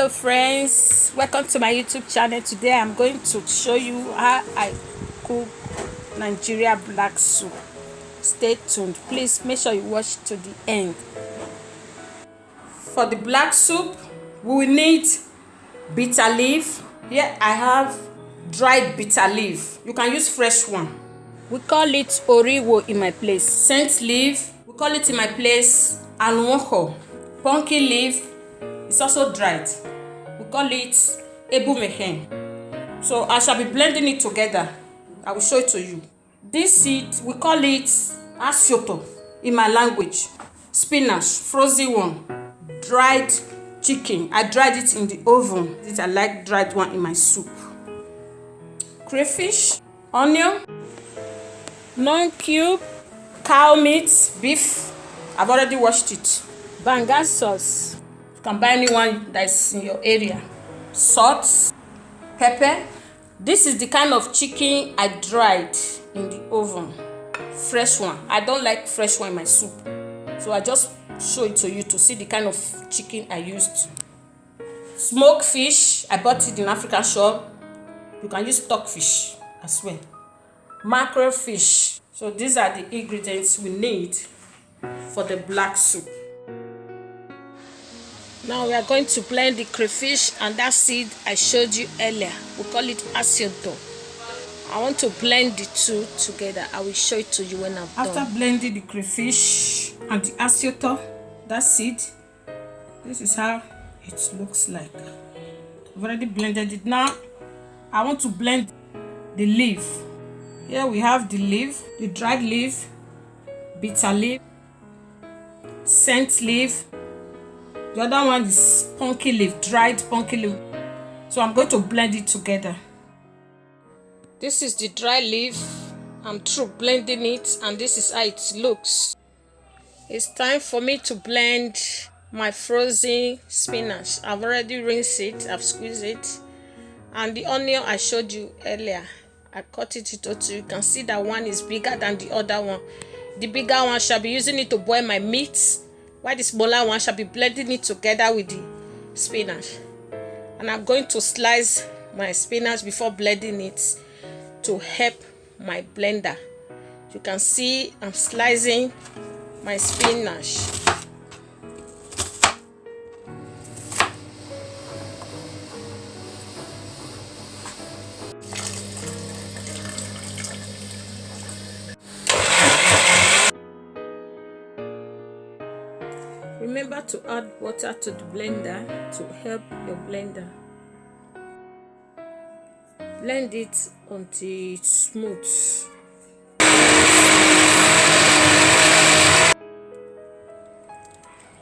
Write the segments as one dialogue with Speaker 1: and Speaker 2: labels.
Speaker 1: Hello friends, welcome to my YouTube channel. Today I'm going to show you how I cook Nigeria black soup. Stay tuned, please make sure you watch to the end. For the black soup we will need bitter leaf. Here I have dried bitter leaf, you can use fresh one. We call it oriwo in my place. Scent leaf, we call it in my place alwonko. Pumpkin leaf, it's also dried, we call it ebumehen. So I shall be blending it together. I will show it to you. This seed, we call it asioto in my language. Spinach, frozen one. Dried chicken, I dried it in the oven. I like dried one in my soup. Crayfish, onion, non-cube, cow meat, beef, I've already washed it. Banga sauce, you can buy anyone that is in your area. Salt, pepper. This is the kind of chicken I dried in the oven. Fresh one. I don't like fresh one in my soup, so I just show it to you to see the kind of chicken I used. Smoked fish, I bought it in African shop. You can use stockfish as well. Mackerel fish. So these are the ingredients we need for the black soup. Now we are going to blend the crayfish and that seed I showed you earlier. We call it asioto. I want to blend the two together. I will show it to you when I'm done. After blending the crayfish and the asioto, that seed, this is how it looks like. I've already blended it. Now I want to blend the leaf. Here we have the leaf, the dried leaf, bitter leaf, scent leaf. The other one is pumpkin leaf, dried pumpkin leaf. So I'm going to blend it together. This is the dry leaf. I'm through blending it and this is how it looks. It's time for me to blend my frozen spinach. I've already rinsed it, I've squeezed it. And the onion I showed you earlier, I cut it into two. You can see that one is bigger than the other one. The bigger one shall be using it to boil my meat, while the smaller one shall be blending it together with the spinach. And I'm going to slice my spinach before blending it to help my blender. You can see I'm slicing my spinach. Remember to add water to the blender to help your blender. Blend it until it's smooth.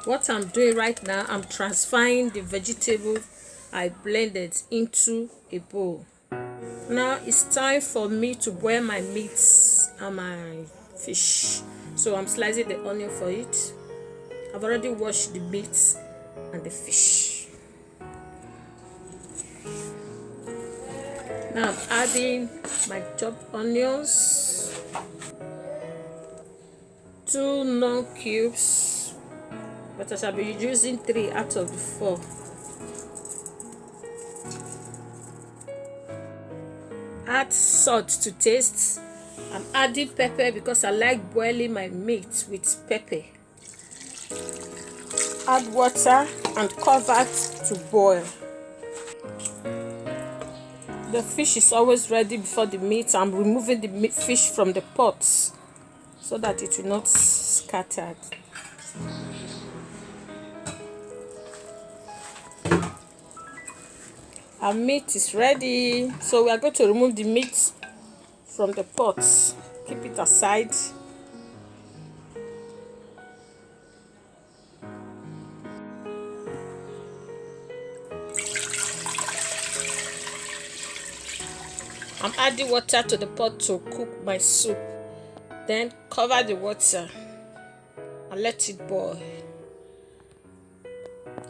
Speaker 1: What I'm doing right now, I'm transferring the vegetable I blended into a bowl. Now it's time for me to boil my meat and my fish. So I'm slicing the onion for it. I've already washed the meat and the fish. Now I'm adding my chopped onions, 2 non-cubes, but I shall be using 3 out of the 4. Add salt to taste. I'm adding pepper because I like boiling my meat with pepper. Add water and cover it to boil. The fish is always ready before the meat. I'm removing the fish from the pot so that it will not scatter. Our meat is ready. So we are going to remove the meat from the pot. Keep it aside. I'm adding water to the pot to cook my soup. Then cover the water and let it boil.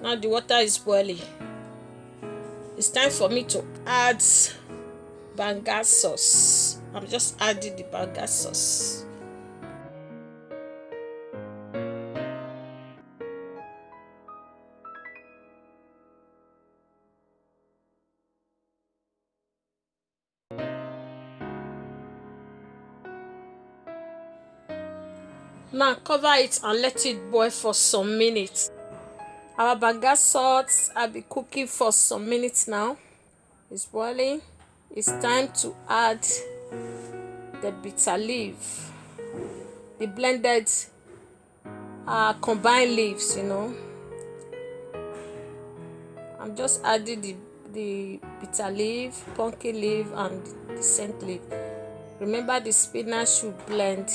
Speaker 1: Now the water is boiling. It's time for me to add banga sauce. I'm just adding the banga sauce. Now cover it and let it boil for some minutes. Our banga salt have been cooking for some minutes now. It's boiling. It's time to add the bitter leaf, the blended combined leaves, you know. I'm just adding the bitter leaf, pumpkin leaf, and the scent leaf. Remember, the spinach should blend.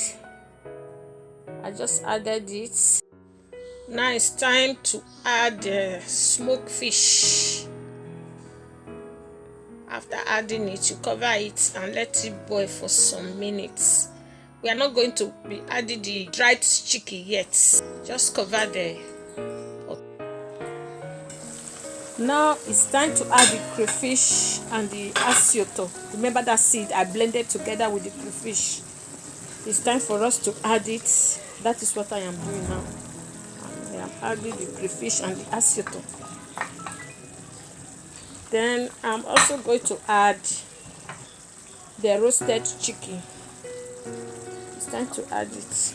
Speaker 1: I just added it. Now it's time to add the smoked fish. After adding it, you cover it and let it boil for some minutes. We are not going to be adding the dried chicken yet. Just cover the pot. Now it's time to add the crayfish and the asioto. Remember that seed I blended together with the crayfish. It's time for us to add it. That is what I am doing now. I am adding the crayfish and the asioto. Then I'm also going to add the roasted chicken. It's time to add it.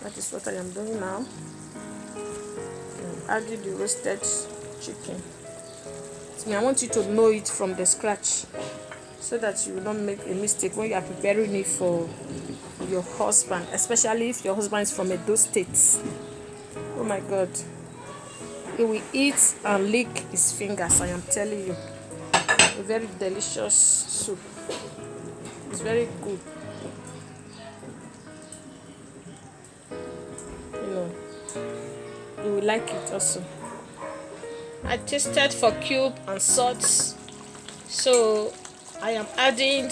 Speaker 1: That is what I am doing now. I'm adding the roasted chicken. I want you to know it from the scratch, so that you will not make a mistake when you are preparing it for your husband, especially if your husband is from Edo State. Oh my God. He will eat and lick his fingers, I am telling you. A very delicious soup. It's very good. You know, you will like it also. I tasted for cube and salt, so I am adding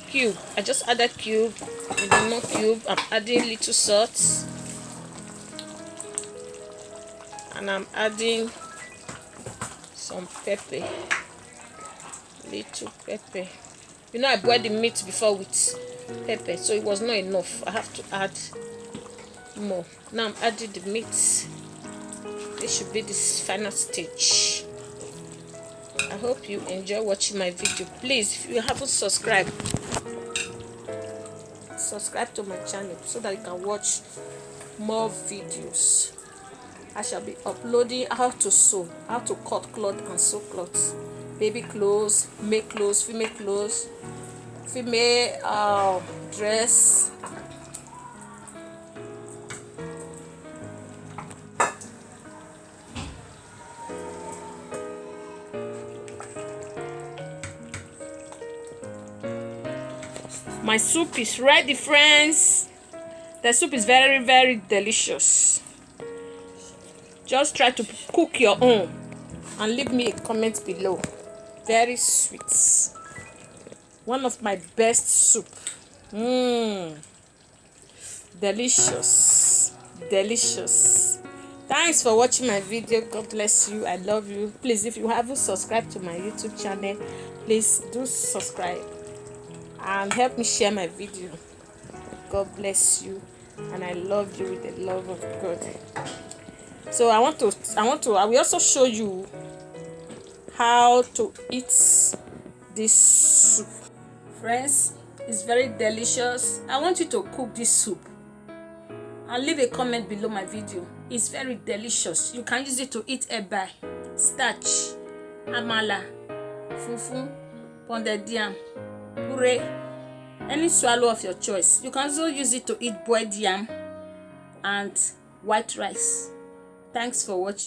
Speaker 1: cube. I just added cube. You do not cube. I'm adding little salt. And I'm adding some pepper, little pepper. You know, I boiled the meat before with pepper, so it was not enough. I have to add more. Now I'm adding the meat. This should be this final stage. I hope you enjoy watching my video. Please, if you haven't subscribed, subscribe to my channel so that you can watch more videos. I shall be uploading how to sew, how to cut cloth and sew clothes, baby clothes, make clothes, female dress. My soup is ready, friends. The soup is very, very delicious. Just try to cook your own and leave me a comment below. Very sweet. One of my best soup. Delicious. Delicious. Thanks for watching my video. God bless you. I love you. Please, if you haven't subscribed to my YouTube channel, please do subscribe and help me share my video. God bless you, and I love you with the love of God. So I will also show you how to eat this soup. Friends, it's very delicious. I want you to cook this soup and leave a comment below my video. It's very delicious. You can use it to eat eba, starch, amala, fufu, pounded yam, puree, any swallow of your choice. You can also use it to eat boiled yam and white rice. Thanks for watching.